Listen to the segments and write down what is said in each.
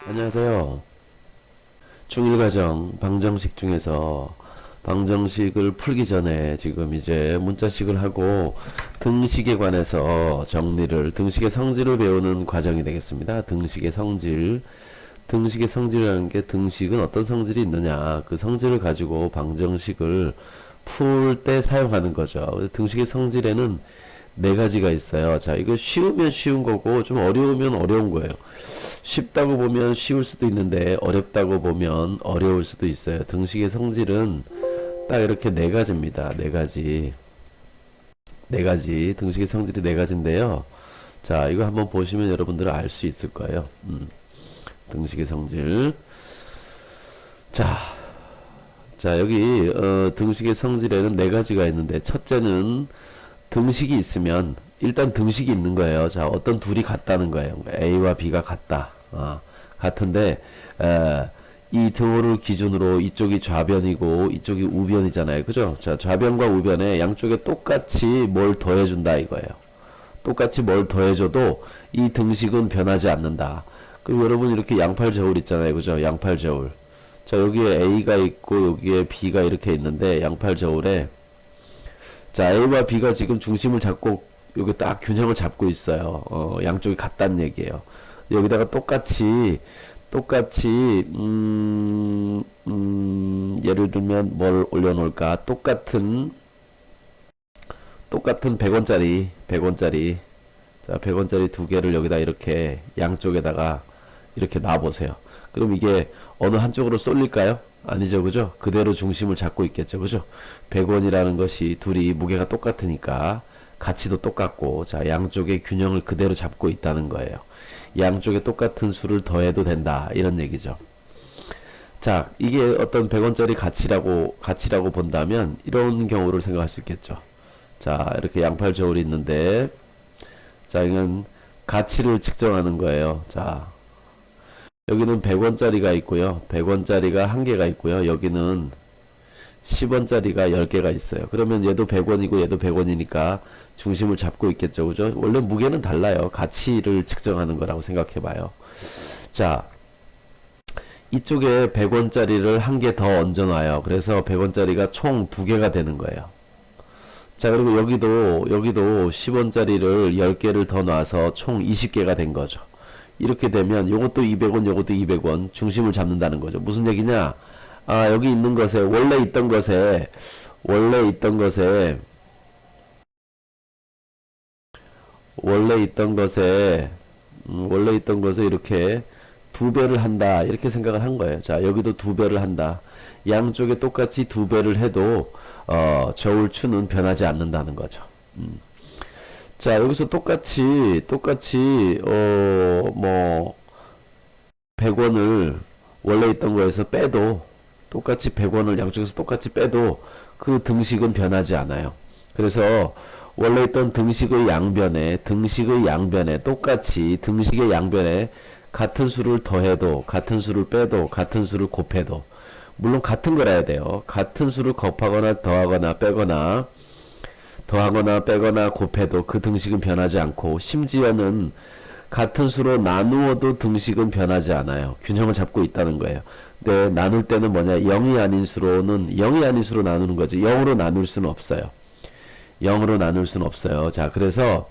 안녕하세요. 중1과정 방정식 중에서 방정식을 풀기 전에 지금 이제 문자식을 하고 등식에 관해서 등식의 성질을 배우는 과정이 되겠습니다. 등식의 성질. 등식의 성질이라는 게 등식은 어떤 성질이 있느냐, 그 성질을 가지고 방정식을 풀 때 사용하는 거죠. 등식의 성질에는 네 가지가 있어요. 자, 이거 쉬우면 쉬운 거고 좀 어려우면 어려운 거예요. 쉽다고 보면 쉬울 수도 있는데 어렵다고 보면 어려울 수도 있어요. 등식의 성질은 딱 이렇게 네 가지입니다. 네 가지. 네 가지. 등식의 성질이 네 가지인데요. 자, 이거 한번 보시면 여러분들은 알 수 있을 거예요. 등식의 성질. 자, 여기 등식의 성질에는 네 가지가 있는데 첫째는 등식이 있으면 일단 등식이 있는 거예요. 자, 어떤 둘이 같다는 거예요. A와 B가 같다. 같은데 이 등호를 기준으로 이쪽이 좌변이고 이쪽이 우변이잖아요. 그죠? 자, 좌변과 우변에 양쪽에 똑같이 뭘 더해준다 이거예요. 똑같이 뭘 더해줘도 이 등식은 변하지 않는다. 그리고 여러분 이렇게 양팔 저울 있잖아요. 그죠? 양팔 저울. 자, 여기에 A가 있고 여기에 B가 이렇게 있는데 양팔 저울에 자, A와 B가 지금 중심을 잡고 여기 딱 균형을 잡고 있어요. 양쪽이 같다는 얘기예요. 여기다가 똑같이 예를 들면 뭘 올려놓을까? 똑같은 100원짜리 자, 100원짜리 두 개를 여기다 이렇게 양쪽에다가 이렇게 놔보세요. 그럼 이게 어느 한쪽으로 쏠릴까요? 아니죠, 그죠? 그대로 중심을 잡고 있겠죠, 그죠? 100원이라는 것이 둘이 무게가 똑같으니까 가치도 똑같고, 자, 양쪽의 균형을 그대로 잡고 있다는 거예요. 양쪽에 똑같은 수를 더해도 된다, 이런 얘기죠. 자, 이게 어떤 100원짜리 가치라고 본다면 이런 경우를 생각할 수 있겠죠. 자, 이렇게 양팔 저울이 있는데, 자, 이건 가치를 측정하는 거예요. 자, 여기는 100원짜리가 있고요. 100원짜리가 한 개가 있고요. 여기는 10원짜리가 10개가 있어요. 그러면 얘도 100원이고 얘도 100원이니까 중심을 잡고 있겠죠. 그죠? 원래 무게는 달라요. 가치를 측정하는 거라고 생각해 봐요. 자, 이쪽에 100원짜리를 한 개 더 얹어 놔요. 그래서 100원짜리가 총 2개가 되는 거예요. 자, 그리고 여기도 10원짜리를 10개를 더 놔서 총 20개가 된 거죠. 이렇게 되면 요것도 200원, 요것도 200원 중심을 잡는다는 거죠. 무슨 얘기냐? 아, 여기 있는 것에 원래 있던 것에 원래 있던 것에 원래 있던 것에 이렇게 두 배를 한다 이렇게 생각을 한 거예요. 자, 여기도 두 배를 한다. 양쪽에 똑같이 두 배를 해도 저울추는 변하지 않는다는 거죠. 자, 여기서 똑같이 100원을 원래 있던 거에서 빼도 똑같이 100원을 양쪽에서 똑같이 빼도 그 등식은 변하지 않아요. 그래서 원래 있던 등식의 양변에 똑같이 등식의 양변에 같은 수를 더해도 같은 수를 빼도 같은 수를 곱해도 물론 같은 거라야 돼요. 같은 수를 곱하거나 더하거나 빼거나 곱해도 그 등식은 변하지 않고 심지어는 같은 수로 나누어도 등식은 변하지 않아요. 균형을 잡고 있다는 거예요. 근데 나눌 때는 뭐냐? 0이 아닌 수로 나누는 거지. 0으로 나눌 수는 없어요. 0으로 나눌 수는 없어요. 자, 그래서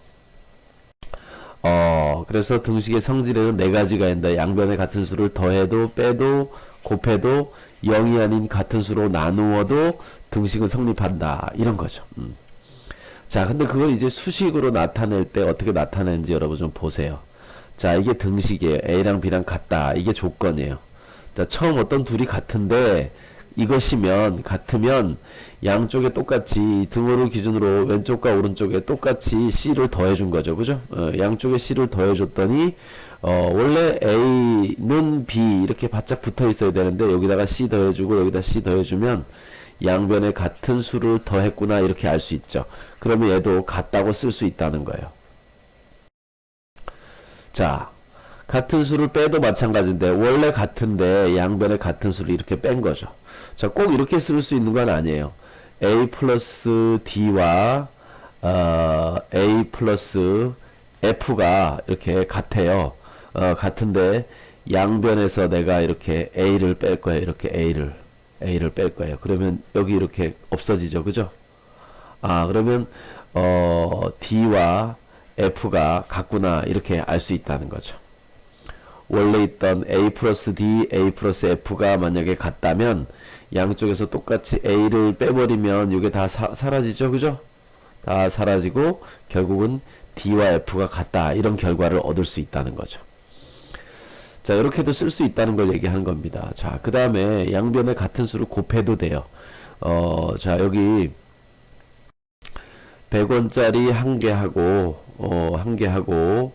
등식의 성질에는 네 가지가 있는데 양변에 같은 수를 더해도 빼도 곱해도 0이 아닌 같은 수로 나누어도 등식은 성립한다. 이런 거죠. 자, 근데 그걸 이제 수식으로 나타낼 때 어떻게 나타내는지 여러분 좀 보세요. 자, 이게 등식이에요. A랑 B랑 같다. 이게 조건이에요. 자, 처음 어떤 둘이 같으면 양쪽에 똑같이 등호를 기준으로 왼쪽과 오른쪽에 똑같이 C를 더해준 거죠. 그죠? 양쪽에 C를 더해줬더니 원래 A는 B 이렇게 바짝 붙어 있어야 되는데 여기다가 C 더해주고 여기다 C 더해주면 양변에 같은 수를 더했구나 이렇게 알 수 있죠. 그러면 얘도 같다고 쓸 수 있다는 거예요. 자, 같은 수를 빼도 마찬가지인데 원래 같은데 양변에 같은 수를 이렇게 뺀 거죠. 자, 꼭 이렇게 쓸 수 있는 건 아니에요. A 플러스 D와 A 플러스 F가 이렇게 같아요. 같은데 양변에서 내가 이렇게 A를 뺄 거예요. 이렇게 A를 뺄 거예요. 그러면 여기 이렇게 없어지죠. 그죠? 그러면 D와 F가 같구나 이렇게 알 수 있다는 거죠. 원래 있던 A 플러스 D, A 플러스 F가 만약에 같다면 양쪽에서 똑같이 A를 빼버리면 이게 다 사라지죠. 그죠? 다 사라지고 결국은 D와 F가 같다 이런 결과를 얻을 수 있다는 거죠. 자, 이렇게도 쓸 수 있다는 걸 얘기하는 겁니다. 자, 그 다음에 양변의 같은 수를 곱해도 돼요. 자, 여기 100원짜리 한 개 하고, 한 개 하고,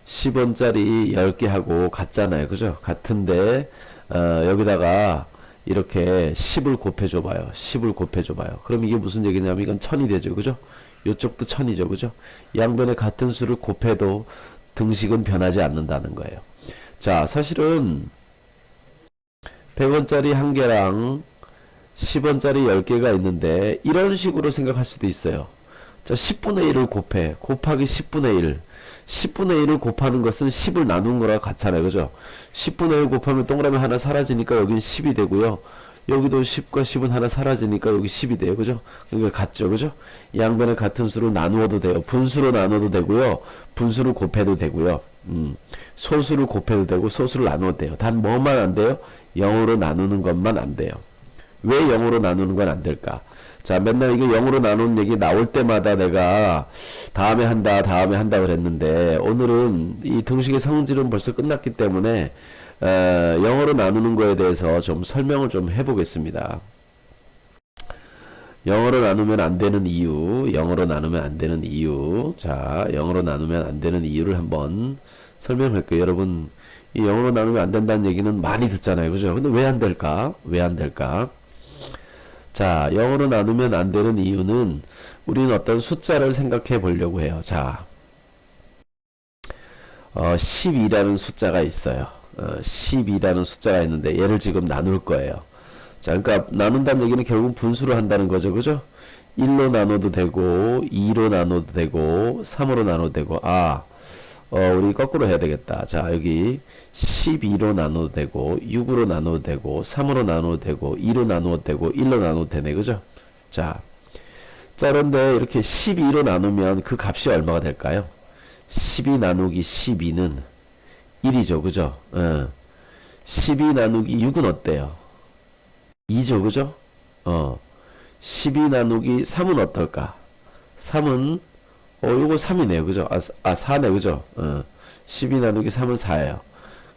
10원짜리 10개 하고 같잖아요. 그죠? 같은데, 여기다가 이렇게 10을 곱해줘 봐요. 10을 곱해줘 봐요. 그럼 이게 무슨 얘기냐면 이건 1000이 되죠. 그죠? 요쪽도 1000이죠. 그죠? 양변의 같은 수를 곱해도 등식은 변하지 않는다는 거예요. 자, 사실은 100원짜리 한 개랑 10원짜리 10개가 있는데 이런 식으로 생각할 수도 있어요. 자, 10분의 1을 곱해. 곱하기 10분의 1. 10분의 1을 곱하는 것은 10을 나눈 거랑 같잖아요. 그죠? 10분의 1 곱하면 동그라미 하나 사라지니까 여긴 10이 되고요. 여기도 10과 10은 하나 사라지니까 여기 10이 돼요. 그죠? 그러니까 같죠. 그죠? 양변의 같은 수를 나누어도 돼요. 분수로 나눠도 되고요. 분수를 곱해도 되고요. 소수를 곱해도 되고 소수를 나눠도 돼요. 단 뭐만 안 돼요? 0으로 나누는 것만 안 돼요. 왜 0으로 나누는 건 안 될까? 자, 맨날 이거 0으로 나누는 얘기 나올 때마다 내가 다음에 한다 그랬는데 오늘은 이 등식의 성질은 벌써 끝났기 때문에 0으로 나누는 거에 대해서 좀 설명을 좀 해보겠습니다. 0으로 나누면 안 되는 이유, 0으로 나누면 안 되는 이유. 자, 0으로 나누면 안 되는 이유를 한번 설명할게요. 여러분, 이 0으로 나누면 안 된다는 얘기는 많이 듣잖아요. 그죠? 근데 왜 안 될까? 왜 안 될까? 자, 0으로 나누면 안 되는 이유는 우리는 어떤 숫자를 생각해 보려고 해요. 자, 12라는 숫자가 있어요. 12라는 숫자가 있는데 얘를 지금 나눌 거예요. 자, 그러니까 나눈다는 얘기는 결국 분수를 한다는 거죠. 그죠? 1로 나눠도 되고 2로 나눠도 되고 3으로 나눠도 되고 우리 거꾸로 해야 되겠다. 자, 여기 12로 나눠도 되고 6으로 나눠도 되고 3으로 나눠도 되고 2로 나눠도 되고 1로 나눠도 되네. 그죠? 자, 그런데 이렇게 12로 나누면 그 값이 얼마가 될까요? 12 나누기 12는 1이죠. 그죠? 12 나누기 6은 어때요? 2죠. 그죠? 12 나누기 3은 어떨까? 3은 요거 3이네요. 그죠? 4네. 그죠? 12 나누기 3은 4예요.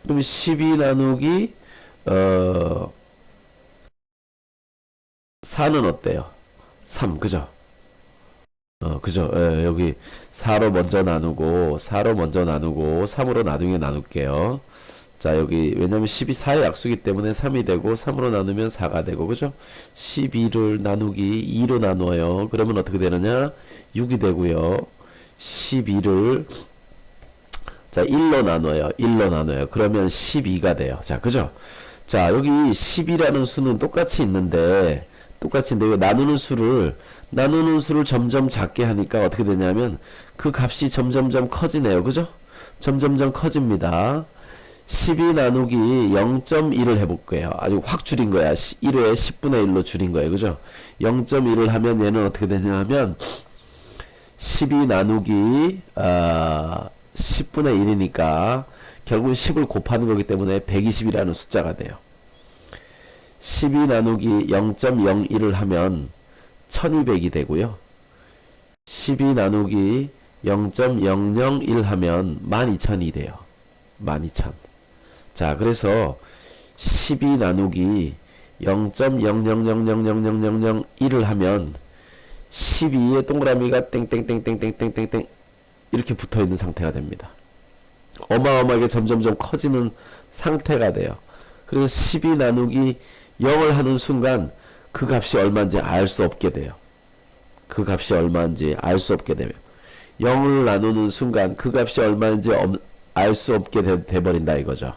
그럼 12 나누기 4는 어때요? 3. 그죠? 그죠? 여기 4로 먼저 나누고 3으로 나중에 나눌게요. 자, 여기 왜냐면 10이 4의 약수기 때문에 3이 되고 3으로 나누면 4가 되고 그죠? 12를 나누기 2로 나눠요. 그러면 어떻게 되느냐? 6이 되고요. 12를 자 1로 나눠요. 그러면 12가 돼요. 자, 그죠? 자, 여기 10이라는 수는 똑같이 있는데 왜 나누는 수를 점점 작게 하니까 어떻게 되냐면 그 값이 점점점 커지네요. 그죠? 점점점 커집니다. 12 나누기 0.1을 해볼게요. 아주 확 줄인 거야. 1회 10분의 1로 줄인 거예요. 그죠? 0.1을 하면 얘는 어떻게 되냐면 12 나누기 10분의 1이니까 결국 10을 곱하는 거기 때문에 120이라는 숫자가 돼요. 12 나누기 0.01을 하면 1200이 되고요. 12 나누기 0.001 하면 12000이 돼요. 12000. 자, 그래서 12 나누기 0.000000001을 하면 12의 동그라미가 땡땡땡땡땡땡땡땡 이렇게 붙어있는 상태가 됩니다. 어마어마하게 점점점 커지는 상태가 돼요. 그래서 12 나누기 0을 하는 순간 그 값이 얼마인지 알 수 없게 돼요. 그 값이 얼마인지 알 수 없게 되면 0을 나누는 순간 그 값이 얼마인지 알 수 없게 돼버린다 이거죠.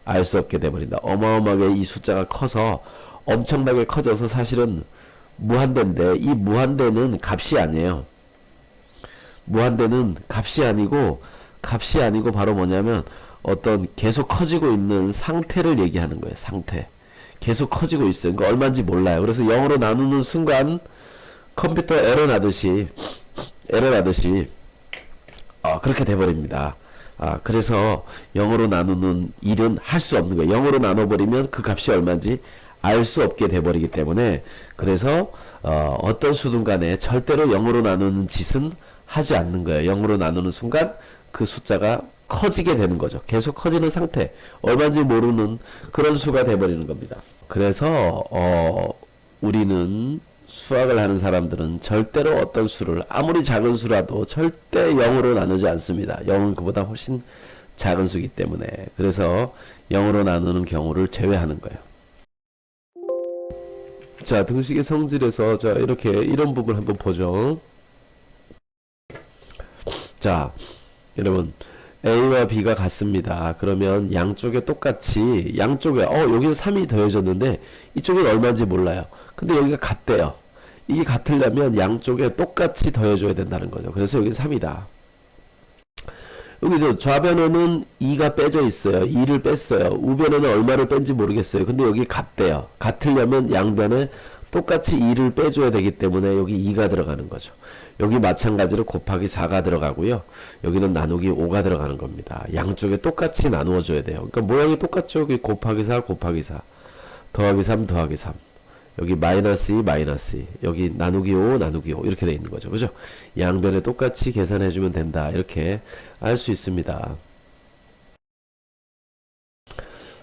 알 수 없게 돼버린다. 어마어마하게 이 숫자가 커서 엄청나게 커져서 사실은 무한대인데 이 무한대는 값이 아니에요. 무한대는 값이 아니고 바로 뭐냐면 어떤 계속 커지고 있는 상태를 얘기하는 거예요. 상태. 계속 커지고 있어요. 그러니까 얼마인지 몰라요. 그래서 0으로 나누는 순간 컴퓨터 에러 나듯이 그렇게 돼버립니다. 그래서 0으로 나누는 일은 할 수 없는 거예요. 0으로 나눠버리면 그 값이 얼마인지 알 수 없게 돼버리기 때문에, 그래서 어떤 수든 간에 절대로 0으로 나누는 짓은 하지 않는 거예요. 0으로 나누는 순간 그 숫자가 커지게 되는 거죠. 계속 커지는 상태, 얼마인지 모르는 그런 수가 돼버리는 겁니다. 그래서 우리는 수학을 하는 사람들은 절대로 어떤 수를, 아무리 작은 수라도 절대 0으로 나누지 않습니다. 0은 그보다 훨씬 작은 수이기 때문에. 그래서 0으로 나누는 경우를 제외하는 거예요. 자, 등식의 성질에서 자 이렇게 이런 부분 한번 보죠. 자, 여러분 A와 B가 같습니다. 그러면 양쪽에 똑같이, 양쪽에 여기는 3이 더해졌는데 이쪽은 얼마인지 몰라요. 근데 여기가 같대요. 이게 같으려면 양쪽에 똑같이 더해줘야 된다는 거죠. 그래서 여기는 3이다. 여기도 좌변에는 2가 빼져 있어요. 2를 뺐어요. 우변에는 얼마를 뺀지 모르겠어요. 근데 여기 같대요. 같으려면 양변에 똑같이 2를 빼줘야 되기 때문에 여기 2가 들어가는 거죠. 여기 마찬가지로 곱하기 4가 들어가고요. 여기는 나누기 5가 들어가는 겁니다. 양쪽에 똑같이 나누어 줘야 돼요. 그러니까 모양이 똑같죠. 여기 곱하기 4 곱하기 4 더하기 3 더하기 3, 여기 마이너스 2 마이너스 2, 여기 나누기 5 나누기 5 이렇게 돼 있는 거죠. 그죠? 양변에 똑같이 계산해 주면 된다. 이렇게 알 수 있습니다.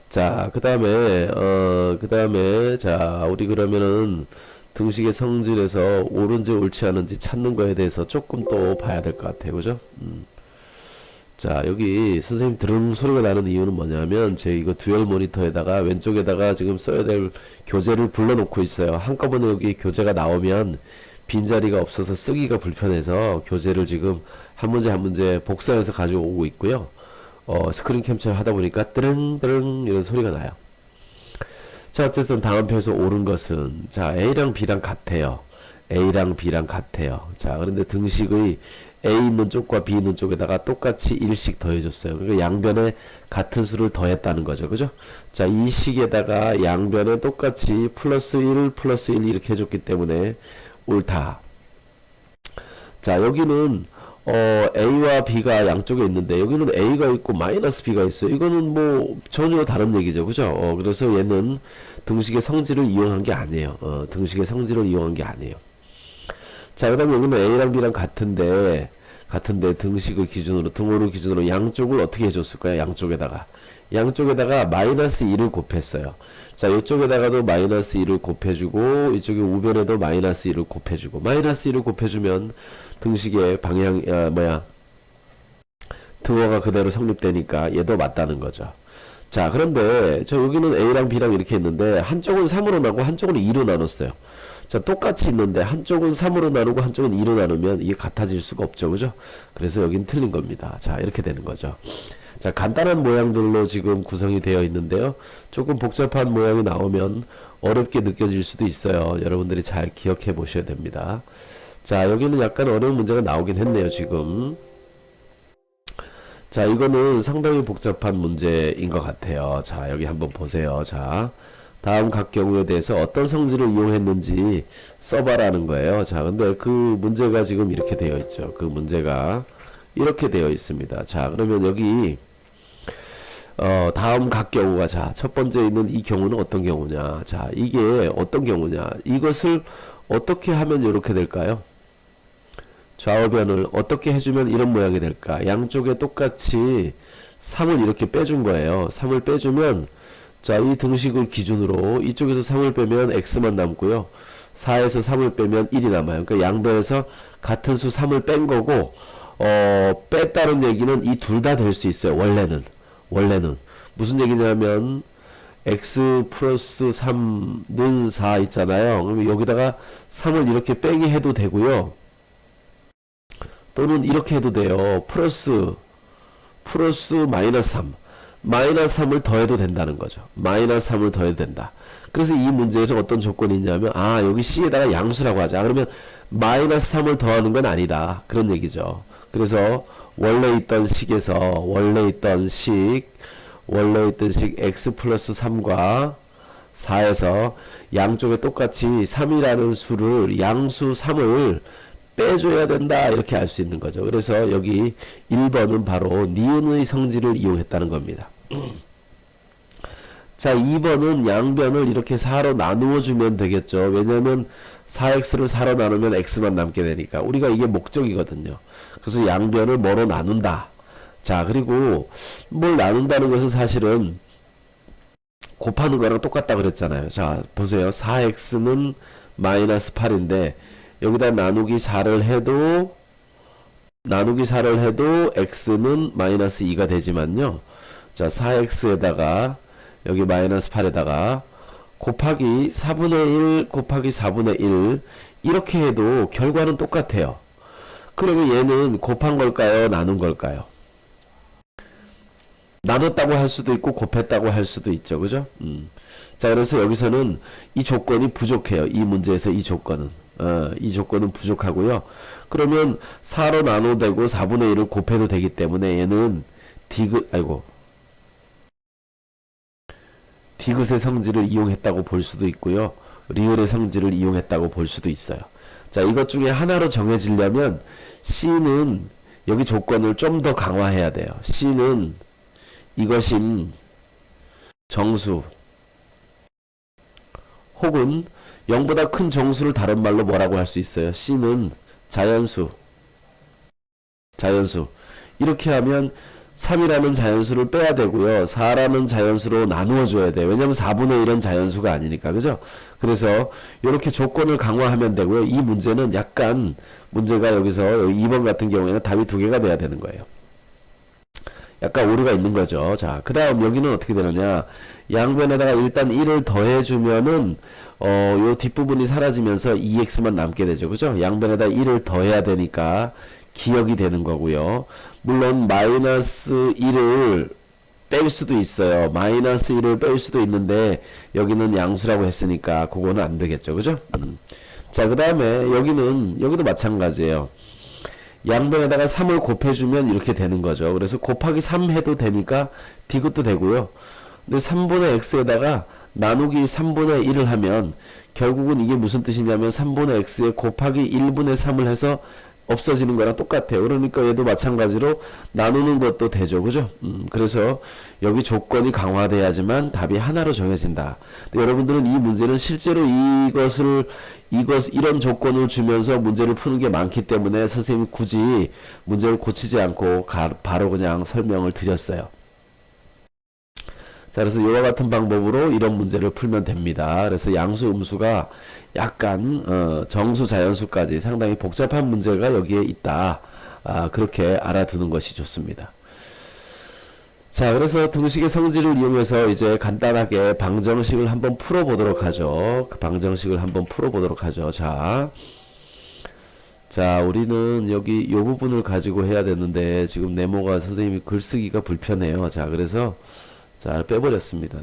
자, 그 다음에 자, 우리 그러면은 등식의 성질에서 옳은지 옳지 않은지 찾는 거에 대해서 조금 또 봐야 될 것 같아요. 그죠? 자, 여기 선생님 드릉 소리가 나는 이유는 뭐냐면, 제 이거 듀얼 모니터에다가 왼쪽에다가 지금 써야 될 교재를 불러놓고 있어요. 한꺼번에 여기 교재가 나오면 빈자리가 없어서 쓰기가 불편해서 교재를 지금 한 문제 한 문제 복사해서 가져오고 있고요. 스크린 캡처를 하다 보니까 뜨릉뜨릉 이런 소리가 나요. 자, 어쨌든 다음 표에서 옳은 것은, 자, A랑 B랑 같아요. A랑 B랑 같아요. 자, 그런데 등식의 A 있는 쪽과 B 있는 쪽에다가 똑같이 1씩 더해줬어요. 그러니까 양변에 같은 수를 더했다는 거죠. 그죠? 자, 이 식에다가 양변에 똑같이 플러스 1 플러스 1 이렇게 해줬기 때문에 옳다. 자, 여기는 A와 B가 양쪽에 있는데 여기는 A가 있고 마이너스 B가 있어요. 이거는 뭐 전혀 다른 얘기죠. 그죠? 그래서 얘는 등식의 성질을 이용한 게 아니에요. 등식의 성질을 이용한 게 아니에요. 자, 그 다음에 여기는 A랑 B랑 같은데 등식을 기준으로, 등호를 기준으로 양쪽을 어떻게 해줬을까요? 양쪽에다가 마이너스 2를 곱했어요. 자, 이쪽에다가도 마이너스 2를 곱해주고, 이쪽에 우변에도 마이너스 2를 곱해주고, 마이너스 2를 곱해주면 등식의 방향, 등호가 그대로 성립되니까 얘도 맞다는 거죠. 자, 그런데 저 여기는 A랑 B랑 이렇게 했는데 한쪽은 3으로 나누고 한쪽은 2로 나눴어요. 자, 똑같이 있는데 한쪽은 3으로 나누고 한쪽은 2로 나누면 이게 같아질 수가 없죠. 그죠? 그래서 여긴 틀린 겁니다. 자, 이렇게 되는 거죠. 자, 간단한 모양들로 지금 구성이 되어 있는데요. 조금 복잡한 모양이 나오면 어렵게 느껴질 수도 있어요. 여러분들이 잘 기억해 보셔야 됩니다. 자, 여기는 약간 어려운 문제가 나오긴 했네요, 지금. 자, 이거는 상당히 복잡한 문제인 것 같아요. 자, 여기 한번 보세요. 자, 다음 각 경우에 대해서 어떤 성질을 이용했는지 써봐라는 거예요. 자, 근데 그 문제가 지금 이렇게 되어 있죠. 그 문제가 이렇게 되어 있습니다. 자, 그러면 여기 다음 각 경우가, 자, 첫 번째 있는 이 경우는 어떤 경우냐. 자, 이게 어떤 경우냐. 이것을 어떻게 하면 이렇게 될까요? 좌우변을 어떻게 해주면 이런 모양이 될까? 양쪽에 똑같이 3을 이렇게 빼준 거예요. 3을 빼주면, 자, 이 등식을 기준으로 이쪽에서 3을 빼면 x만 남고요. 4에서 3을 빼면 1이 남아요. 그러니까 양변에서 같은 수 3을 뺀 거고, 뺐다는 얘기는 이 둘 다 될 수 있어요. 원래는 무슨 얘기냐면 x 플러스 3는 4 있잖아요. 그러면 여기다가 3을 이렇게 빼기 해도 되고요. 또는 이렇게 해도 돼요. 플러스 마이너스 3. 마이너스 3을 더해도 된다는 거죠. 마이너스 3을 더해도 된다. 그래서 이 문제에서 어떤 조건이 있냐면, 여기 C에다가 양수라고 하자. 그러면 마이너스 3을 더하는 건 아니다. 그런 얘기죠. 그래서 원래 있던 식에서 원래 있던 식 x 플러스 3과 4에서 양쪽에 똑같이 3이라는 수를 양수 3을 빼줘야 된다 이렇게 알 수 있는 거죠. 그래서 여기 1번은 바로 니은의 성질을 이용했다는 겁니다. 자, 2번은 양변을 이렇게 4로 나누어 주면 되겠죠. 왜냐면 4x를 4로 나누면 x만 남게 되니까 우리가 이게 목적이거든요. 그래서 양변을 뭐로 나눈다. 자, 그리고 뭘 나눈다는 것은 사실은 곱하는 거랑 똑같다 그랬잖아요. 자, 보세요. 4x는 마이너스 8인데 여기다 나누기 4를 해도 x는 마이너스 2가 되지만요. 자, 4x에다가 여기 마이너스 8에다가 곱하기 4분의 1 곱하기 4분의 1 이렇게 해도 결과는 똑같아요. 그러면 얘는 곱한 걸까요? 나눈 걸까요? 나눴다고 할 수도 있고 곱했다고 할 수도 있죠. 그죠? 자, 그래서 여기서는 이 조건이 부족해요. 이 문제에서 이 조건은 부족하고요. 그러면 4로 나눠되고 4분의 1을 곱해도 되기 때문에 얘는 디귿의 성질을 이용했다고 볼 수도 있고요. 리을의 성질을 이용했다고 볼 수도 있어요. 자, 이것 중에 하나로 정해지려면 C는 여기 조건을 좀 더 강화해야 돼요. C는 이것인 정수 혹은 0보다 큰 정수를 다른 말로 뭐라고 할 수 있어요? C는 자연수 이렇게 하면 3이라는 자연수를 빼야 되고요. 4라는 자연수로 나누어 줘야 돼요. 왜냐면 4분의 1은 자연수가 아니니까. 그죠? 그래서 이렇게 조건을 강화하면 되고요. 이 문제는 약간 문제가 여기서 2번 같은 경우에는 답이 두 개가 돼야 되는 거예요. 약간 오류가 있는 거죠. 자, 그 다음 여기는 어떻게 되느냐. 양변에다가 일단 1을 더해주면은 요 뒷부분이 사라지면서 2x만 남게 되죠. 그죠? 양변에다 1을 더해야 되니까 기억이 되는 거고요. 물론 마이너스 1을 뺄 수도 있어요. 마이너스 1을 뺄 수도 있는데 여기는 양수라고 했으니까 그거는 안 되겠죠. 그죠? 자, 그 다음에 여기도 마찬가지예요. 양변에다가 3을 곱해주면 이렇게 되는 거죠. 그래서 곱하기 3 해도 되니까 디귿도 되고요. 근데 3분의 x에다가 나누기 3분의 1을 하면 결국은 이게 무슨 뜻이냐면 3분의 x에 곱하기 1분의 3을 해서 없어지는 거랑 똑같아요. 그러니까 얘도 마찬가지로 나누는 것도 되죠. 그죠? 그래서 여기 조건이 강화돼야지만 답이 하나로 정해진다. 여러분들은 이 문제는 실제로 이런 조건을 주면서 문제를 푸는 게 많기 때문에 선생님이 굳이 문제를 고치지 않고 바로 그냥 설명을 드렸어요. 자, 그래서 이와 같은 방법으로 이런 문제를 풀면 됩니다. 그래서 양수, 음수가 약간 정수, 자연수까지 상당히 복잡한 문제가 여기에 있다. 그렇게 알아두는 것이 좋습니다. 자, 그래서 등식의 성질을 이용해서 이제 간단하게 방정식을 한번 풀어보도록 하죠. 그 방정식을 한번 풀어보도록 하죠. 자, 우리는 여기 이 부분을 가지고 해야 되는데 지금 네모가 선생님이 글쓰기가 불편해요. 자, 그래서 자, 빼버렸습니다.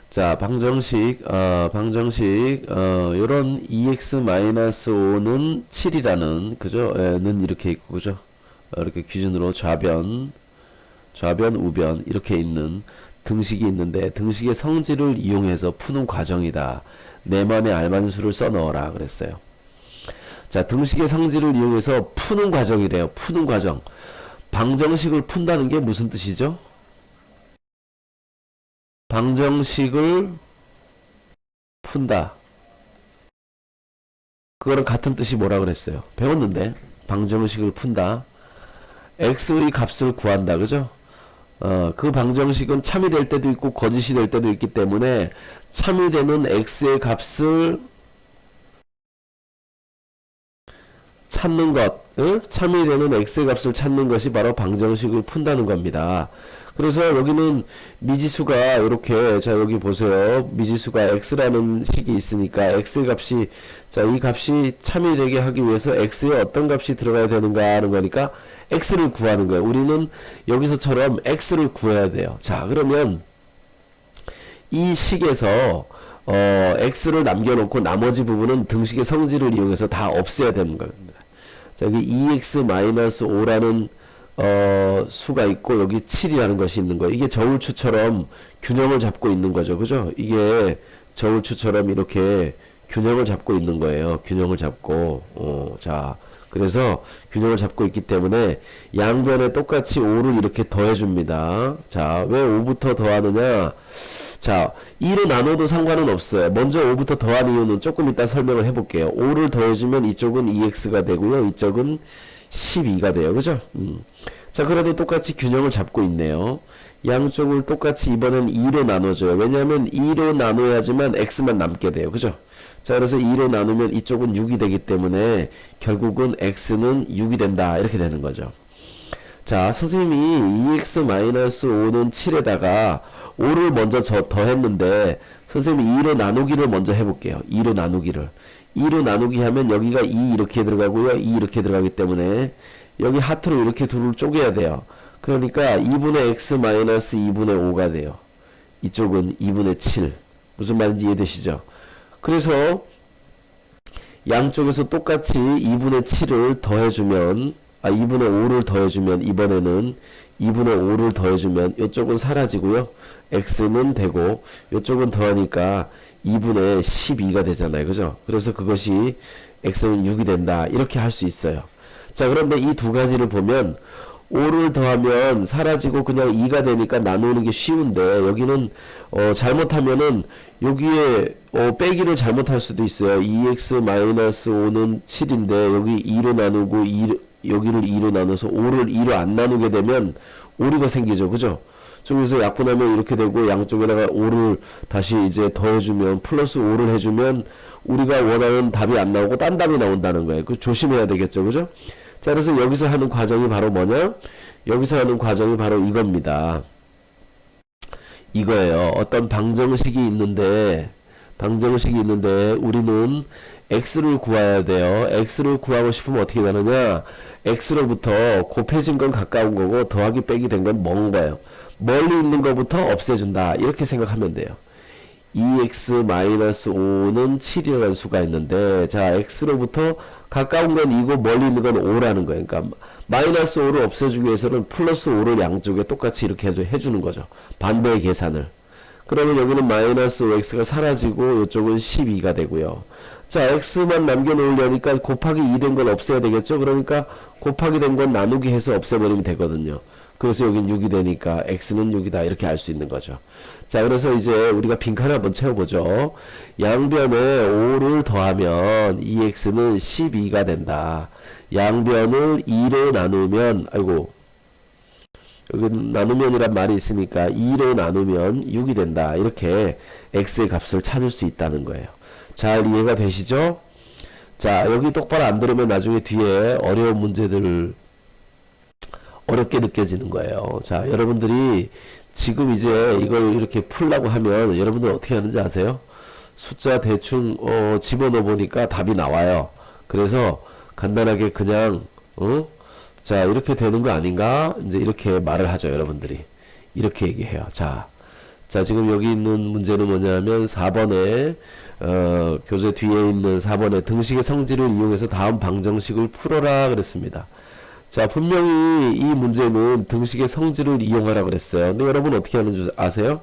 자, 방정식, 요런 2x-5는 7이라는, 그죠? 는 이렇게 있고, 그죠? 이렇게 기준으로 좌변, 우변, 이렇게 있는 등식이 있는데, 등식의 성질을 이용해서 푸는 과정이다. 내만의 알맞은 수를 써 넣어라. 그랬어요. 자, 등식의 성질을 이용해서 푸는 과정이래요. 푸는 과정. 방정식을 푼다는 게 무슨 뜻이죠? 방정식을 푼다. 그거랑 같은 뜻이 뭐라 그랬어요? 배웠는데. 방정식을 푼다. x의 값을 구한다. 그죠? 그 방정식은 참이 될 때도 있고 거짓이 될 때도 있기 때문에 참이 되는 x의 값을 찾는 것, 참이 되는 x의 값을 찾는 것이 바로 방정식을 푼다는 겁니다. 그래서 여기는 미지수가 이렇게, 자, 여기 보세요. 미지수가 x라는 식이 있으니까 x의 값이, 자, 이 값이 참이 되게 하기 위해서 x에 어떤 값이 들어가야 되는가 하는 거니까 x를 구하는 거예요. 우리는 여기서처럼 x를 구해야 돼요. 자, 그러면 이 식에서 x를 남겨놓고 나머지 부분은 등식의 성질을 이용해서 다 없애야 되는 겁니다. 자, 여기 2x-5라는 수가 있고 여기 7이라는 것이 있는 거예요. 이게 저울추처럼 균형을 잡고 있는 거죠. 그죠? 이게 저울추처럼 이렇게 균형을 잡고 있는 거예요. 균형을 잡고. 자, 그래서 균형을 잡고 있기 때문에 양변에 똑같이 5를 이렇게 더해줍니다. 자, 왜 5부터 더하느냐? 자, 2로 나눠도 상관은 없어요. 먼저 5부터 더한 이유는 조금 이따 설명을 해볼게요. 5를 더해주면 이쪽은 2x가 되고요. 이쪽은 12가 돼요. 그죠? 자, 그래도 똑같이 균형을 잡고 있네요. 양쪽을 똑같이 이번엔 2로 나눠줘요. 왜냐하면 2로 나눠야지만 x만 남게 돼요. 그죠? 자, 그래서 2로 나누면 이쪽은 6이 되기 때문에 결국은 x는 6이 된다. 이렇게 되는 거죠. 자, 선생님이 2x-5는 7에다가 5를 먼저 더했는데 선생님이 2로 나누기를 먼저 해볼게요. 2로 나누기를. 2로 나누기 하면 여기가 2 이렇게 들어가고요. 2 이렇게 들어가기 때문에 여기 하트로 이렇게 둘을 쪼개야 돼요. 그러니까 2분의 x-2분의 5가 돼요. 이쪽은 2분의 7. 무슨 말인지 이해되시죠? 그래서 양쪽에서 똑같이 2분의 7을 더해주면 2분의 5를 더해주면 이번에는 2분의 5를 더해주면 이쪽은 사라지고요. x는 되고 이쪽은 더하니까 2분의 12가 되잖아요. 그죠? 그래서 그것이 x는 6이 된다. 이렇게 할 수 있어요. 자, 그런데 이 두 가지를 보면 5를 더하면 사라지고 그냥 2가 되니까 나누는 게 쉬운데 여기는 잘못하면은 여기에 빼기를 잘못할 수도 있어요. 2x-5는 7인데 여기 2로 나누고 여기를 2로 나눠서 5를 2로 안 나누게 되면 오류가 생기죠. 그죠? 저기서 약분하면 이렇게 되고 양쪽에다가 5를 다시 이제 더해주면 플러스 5를 해주면 우리가 원하는 답이 안 나오고 딴 답이 나온다는 거예요. 그 조심해야 되겠죠. 그죠? 자, 그래서 여기서 하는 과정이 바로 뭐냐? 여기서 하는 과정이 바로 이겁니다. 이거예요. 어떤 방정식이 있는데 우리는 x를 구해야 돼요. x를 구하고 싶으면 어떻게 되느냐? x로부터 곱해진 건 가까운 거고 더하기 빼기 된 건 먼 거예요. 멀리 있는 것부터 없애준다. 이렇게 생각하면 돼요. 2x-5는 7이라는 수가 있는데 자, x로부터 가까운 건 2고 멀리 있는 건 5라는 거예요. 그러니까 마이너스 5를 없애주기 위해서는 플러스 5를 양쪽에 똑같이 이렇게 해주는 거죠. 반대의 계산을. 그러면 여기는 마이너스 5x가 사라지고 이쪽은 12가 되고요. 자, x만 남겨놓으려니까 곱하기 2 된 걸 없애야 되겠죠. 그러니까 곱하기 된 건 나누기 해서 없애버리면 되거든요. 그래서 여긴 6이 되니까 x는 6이다. 이렇게 알 수 있는 거죠. 자, 그래서 이제 우리가 빈칸을 한번 채워보죠. 양변에 5를 더하면 2x는 12가 된다. 양변을 2로 나누면 여기 나누면이란 말이 있으니까 2로 나누면 6이 된다. 이렇게 x의 값을 찾을 수 있다는 거예요. 잘 이해가 되시죠? 자, 여기 똑바로 안 들으면 나중에 뒤에 어려운 문제들 어렵게 느껴지는 거예요. 자, 여러분들이 지금 이제 이걸 이렇게 풀라고 하면 여러분들 어떻게 하는지 아세요? 숫자 대충 집어넣어 보니까 답이 나와요. 그래서 간단하게 그냥 자, 이렇게 되는 거 아닌가? 이제 이렇게 말을 하죠. 여러분들이 이렇게 얘기해요. 자, 지금 여기 있는 문제는 뭐냐면 4번에 교재 뒤에 있는 4번에 등식의 성질을 이용해서 다음 방정식을 풀어라 그랬습니다. 자, 분명히 이 문제는 등식의 성질을 이용하라 그랬어요. 근데 여러분 어떻게 하는 줄 아세요?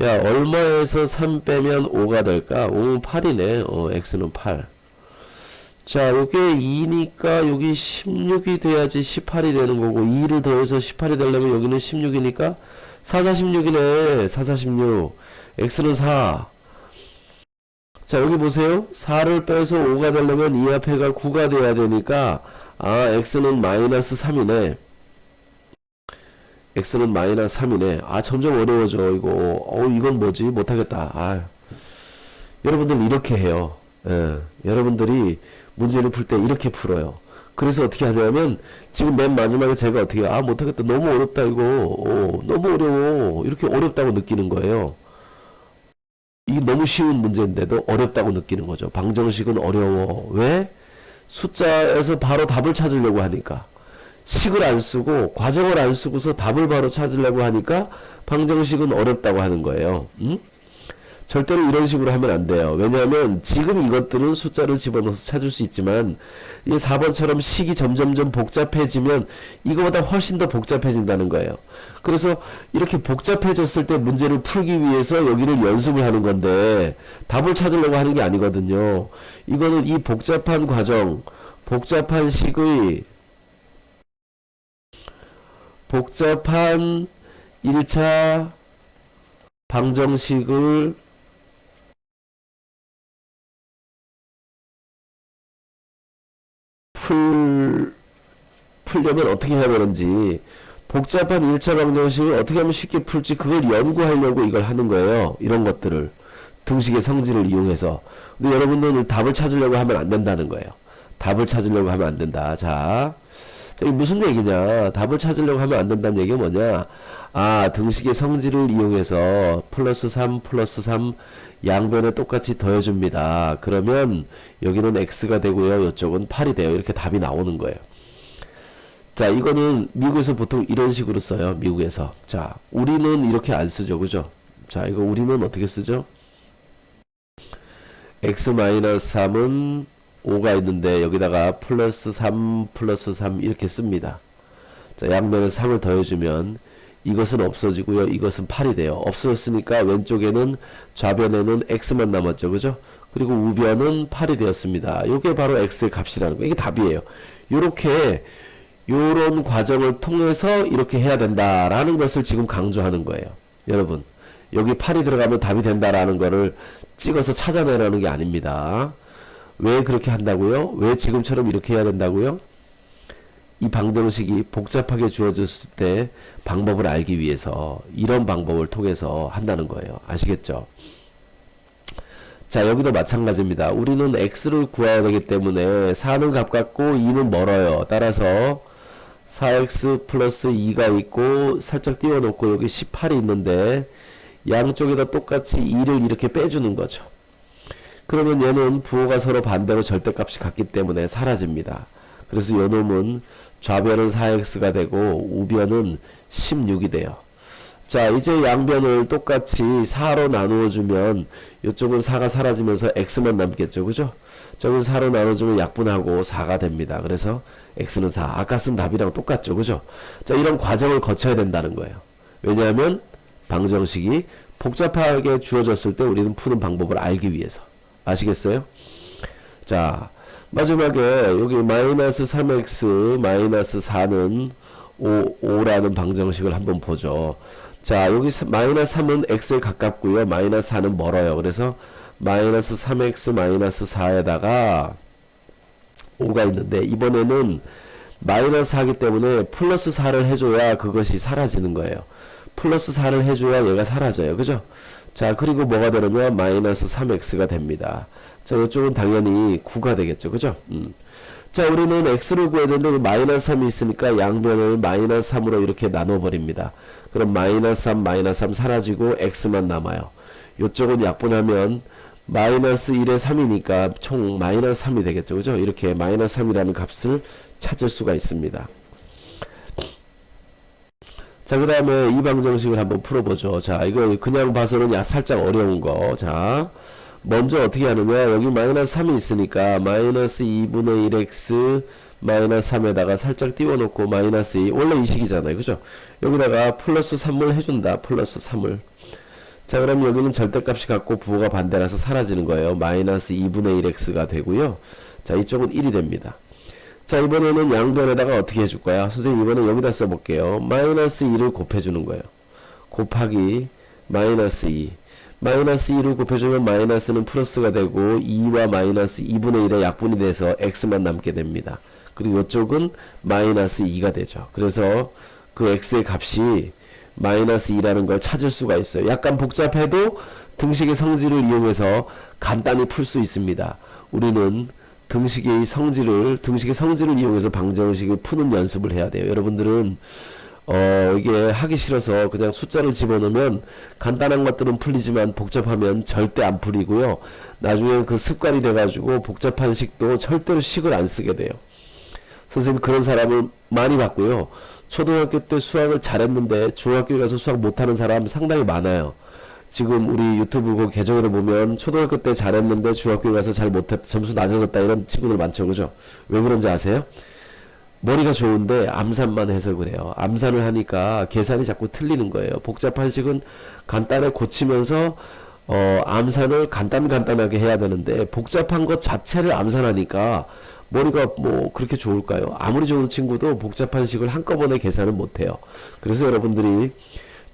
야, 얼마에서 3 빼면 5가 될까? 5는 8이네. x는 8. 자, 요게 2니까 여기 16이 돼야지 18이 되는 거고 2를 더해서 18이 되려면 여기는 16이니까 4, 4, 16이네. 4, 4, 16. x는 4. 자, 여기 보세요. 4를 빼서 5가 되려면 이 앞에가 9가 돼야 되니까 x는 마이너스 3이네. x는 마이너스 3이네. 점점 어려워져 이거. 이건 뭐지? 못하겠다. 여러분들 이렇게 해요. 여러분들이 문제를 풀 때 이렇게 풀어요. 그래서 어떻게 하냐면 지금 맨 마지막에 제가 어떻게 못하겠다. 너무 어렵다 이거. 너무 어려워. 이렇게 어렵다고 느끼는 거예요. 이게 너무 쉬운 문제인데도 어렵다고 느끼는 거죠. 방정식은 어려워. 왜? 숫자에서 바로 답을 찾으려고 하니까. 식을 안 쓰고 과정을 안 쓰고서 답을 바로 찾으려고 하니까 방정식은 어렵다고 하는 거예요. 절대로 이런 식으로 하면 안 돼요. 왜냐하면 지금 이것들은 숫자를 집어넣어서 찾을 수 있지만 이게 4번처럼 식이 점점점 복잡해지면 이거보다 훨씬 더 복잡해진다는 거예요. 그래서 이렇게 복잡해졌을 때 문제를 풀기 위해서 여기를 연습을 하는 건데 답을 찾으려고 하는 게 아니거든요. 이거는 이 복잡한 과정, 복잡한 식의 복잡한 1차 방정식을 풀려면 어떻게 해야 되는지, 복잡한 1차 방정식을 어떻게 하면 쉽게 풀지, 그걸 연구하려고 이걸 하는 거예요. 이런 것들을 등식의 성질을 이용해서. 근데 여러분들은 답을 찾으려고 하면 안 된다는 거예요. 답을 찾으려고 하면 안 된다. 자, 이게 무슨 얘기냐, 답을 찾으려고 하면 안 된다는 얘기가 뭐냐, 아, 등식의 성질을 이용해서 플러스 3 플러스 3 양변에 똑같이 더해줍니다. 그러면 여기는 x가 되고요, 이쪽은 8이 돼요. 이렇게 답이 나오는 거예요. 자, 이거는 미국에서 보통 이런 식으로 써요. 미국에서. 자, 우리는 이렇게 안 쓰죠, 그죠? 자, 이거 우리는 어떻게 쓰죠? x-3은 5가 있는데 여기다가 플러스 3 플러스 3 이렇게 씁니다. 자, 양변에 3을 더해주면 이것은 없어지고요, 이것은 8이 돼요. 없어졌으니까 왼쪽에는, 좌변에는 x만 남았죠, 그죠? 그리고 우변은 8이 되었습니다. 이게 바로 x의 값이라는 거예요. 이게 답이에요. 요런 과정을 통해서 이렇게 해야 된다라는 것을 지금 강조하는 거예요. 여러분, 여기 8이 들어가면 답이 된다라는 거를 찍어서 찾아내라는 게 아닙니다. 왜 그렇게 한다고요? 왜 지금처럼 이렇게 해야 된다고요? 이 방정식이 복잡하게 주어졌을 때 방법을 알기 위해서 이런 방법을 통해서 한다는 거예요. 아시겠죠? 자, 여기도 마찬가지입니다. 우리는 x를 구해야 되기 때문에 4는 가깝고 2는 멀어요. 따라서 4x 플러스 2가 있고 살짝 띄워놓고 여기 18이 있는데 양쪽에다 똑같이 2를 이렇게 빼주는 거죠. 그러면 얘는 부호가 서로 반대로 절대값이 같기 때문에 사라집니다. 그래서 요놈은 좌변은 4x가 되고 우변은 16이 돼요. 자, 이제 양변을 똑같이 4로 나누어주면 이쪽은 4가 사라지면서 x만 남겠죠, 그죠? 저건 4로 나눠주면 약분하고 4가 됩니다. 그래서 x는 4. 아까 쓴 답이랑 똑같죠, 그죠? 자, 이런 과정을 거쳐야 된다는 거예요. 왜냐하면 방정식이 복잡하게 주어졌을 때 우리는 푸는 방법을 알기 위해서. 아시겠어요? 자, 마지막에 여기 마이너스 3x 마이너스 4는 5라는 방정식을 한번 보죠. 자, 여기 마이너스 3은 x에 가깝고요, 마이너스 4는 멀어요. 그래서 마이너스 3x 마이너스 4에다가 5가 있는데 이번에는 마이너스 4기 때문에 플러스 4를 해줘야 그것이 사라지는 거예요. 플러스 4를 해줘야 얘가 사라져요, 그죠? 자, 그리고 뭐가 되느냐, 마이너스 3x가 됩니다. 자, 이쪽은 당연히 9가 되겠죠, 그죠? 자, 우리는 x를 구해야 되는데 마이너스 3이 있으니까 양변을 마이너스 3으로 이렇게 나눠버립니다. 그럼 마이너스 3 마이너스 3 사라지고 x만 남아요. 이쪽은 약분하면 마이너스 1에 3이니까 총 마이너스 3이 되겠죠, 그죠? 이렇게 마이너스 3이라는 값을 찾을 수가 있습니다. 자, 그 다음에 이 방정식을 한번 풀어보죠. 자, 이거 그냥 봐서는 살짝 어려운 거. 자, 먼저 어떻게 하느냐, 여기 마이너스 3이 있으니까 마이너스 2분의 1x 마이너스 3에다가 살짝 띄워놓고 마이너스 2, 원래 이 식이잖아요, 그죠? 여기다가 플러스 3을 해준다. 플러스 3을. 자, 그럼 여기는 절대값이 같고 부호가 반대라서 사라지는 거예요. 마이너스 2분의 1x가 되고요. 자, 이쪽은 1이 됩니다. 자, 이번에는 양변에다가 어떻게 해줄 거야? 선생님, 이번엔 여기다 써볼게요. 마이너스 2를 곱해주는 거예요. 곱하기 마이너스 2. 마이너스 2를 곱해주면 마이너스는 플러스가 되고 2와 마이너스 2분의 1의 약분이 돼서 x만 남게 됩니다. 그리고 이쪽은 마이너스 2가 되죠. 그래서 그 x의 값이 마이너스 2라는 걸 찾을 수가 있어요. 약간 복잡해도 등식의 성질을 이용해서 간단히 풀 수 있습니다. 우리는 등식의 성질을 이용해서 방정식을 푸는 연습을 해야 돼요. 여러분들은 이게 하기 싫어서 그냥 숫자를 집어넣으면 간단한 것들은 풀리지만 복잡하면 절대 안 풀리고요. 나중에 그 습관이 돼가지고 복잡한 식도 절대로 식을 안 쓰게 돼요. 선생님, 그런 사람을 많이 봤고요. 초등학교 때 수학을 잘했는데 중학교에 가서 수학 못하는 사람 상당히 많아요. 지금 우리 유튜브 그 계정으로 보면 초등학교 때 잘했는데 중학교 가서 잘 못했, 점수 낮아졌다 이런 친구들 많죠, 그죠? 왜 그런지 아세요? 머리가 좋은데 암산만 해서 그래요. 암산을 하니까 계산이 자꾸 틀리는 거예요. 복잡한 식은 간단하게 고치면서 암산을 간단하게 해야 되는데 복잡한 것 자체를 암산하니까 머리가 뭐 그렇게 좋을까요? 아무리 좋은 친구도 복잡한 식을 한꺼번에 계산을 못해요. 그래서 여러분들이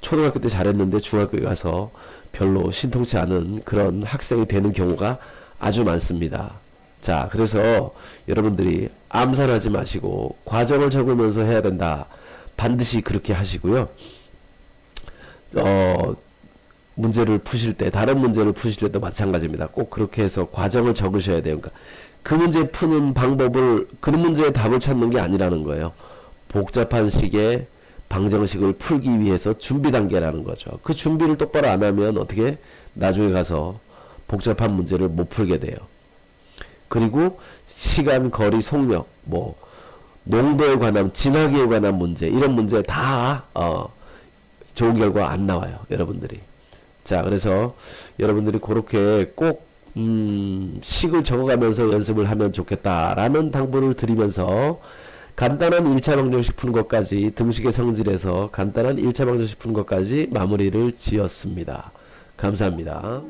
초등학교 때 잘했는데 중학교에 가서 별로 신통치 않은 그런 학생이 되는 경우가 아주 많습니다. 자, 그래서 여러분들이 암산하지 마시고 과정을 적으면서 해야 된다. 반드시 그렇게 하시고요. 문제를 푸실 때, 다른 문제를 푸실 때도 마찬가지입니다. 꼭 그렇게 해서 과정을 적으셔야 돼요. 그러니까 그 문제 푸는 방법을, 그 문제의 답을 찾는 게 아니라는 거예요. 복잡한 식의 방정식을 풀기 위해서 준비 단계라는 거죠. 그 준비를 똑바로 안 하면 어떻게 나중에 가서 복잡한 문제를 못 풀게 돼요. 그리고 시간, 거리, 속력, 뭐 농도에 관한, 진하기에 관한 문제, 이런 문제 다 좋은 결과 안 나와요, 여러분들이. 자, 그래서 여러분들이 그렇게 꼭 식을 적어가면서 연습을 하면 좋겠다라는 당부를 드리면서 간단한 1차 방정식 푸는 것까지, 등식의 성질에서 간단한 1차 방정식 푸는 것까지 마무리를 지었습니다. 감사합니다.